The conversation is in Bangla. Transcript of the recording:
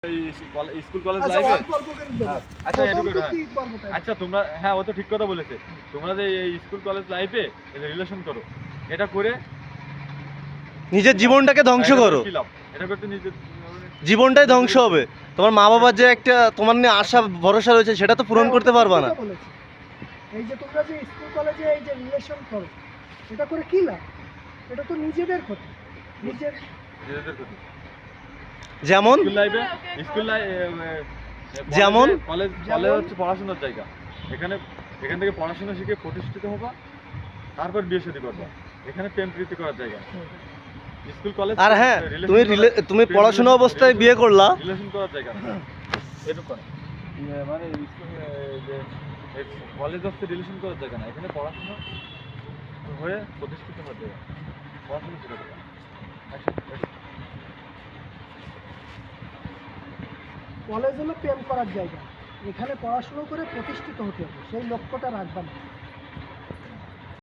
স্কুল কলেজ লাইফে আচ্ছা আচ্ছা তোমরা হ্যাঁ ও তো ঠিক কথা বলেছে। তোমরা যে এই স্কুল কলেজ লাইফে রিলেশন করো, এটা করে নিজের জীবনটাকে ধ্বংস করো। কি লাভ? এটা করতে নিজের জীবনটাই ধ্বংস হবে। তোমার মা বাবার যে একটা তোমার নিয়ে আশা ভরসা রয়েছে সেটা তো পূরণ করতে পারবা না। এই যে তোমরা যে স্কুল কলেজে এই যে রিলেশন করো, এটা করে কি লাভ? এটা তো নিজেদের ক্ষতি, নিজেদের ক্ষতি। যেমন যেমন কলেজ হচ্ছে পড়াশোনার জায়গা। এখান থেকে পড়াশোনা শিখে প্রতিষ্ঠিত হবা, তারপর বিয়ে শাদী করবা। এখানে প্রেম প্রীতি করার জায়গা। স্কুল কলেজ আর হ্যাঁ, তুমি পড়াশোনা অবস্থায় বিয়ে করলা, রিলেশন করার জায়গা না। এটুকু না মানে কলেজ হচ্ছে রিলেশন করার জায়গা না। এখানে পড়াশোনা হয়ে প্রতিষ্ঠিত হওয়ার জায়গা। পড়াশোনা শেখাতে হবে। কলেজ হলো প্রেম করার জায়গা, এখানে পড়াশোনা করে প্রতিষ্ঠিত হতে হবে, সেই লক্ষ্যটা রাখবা না।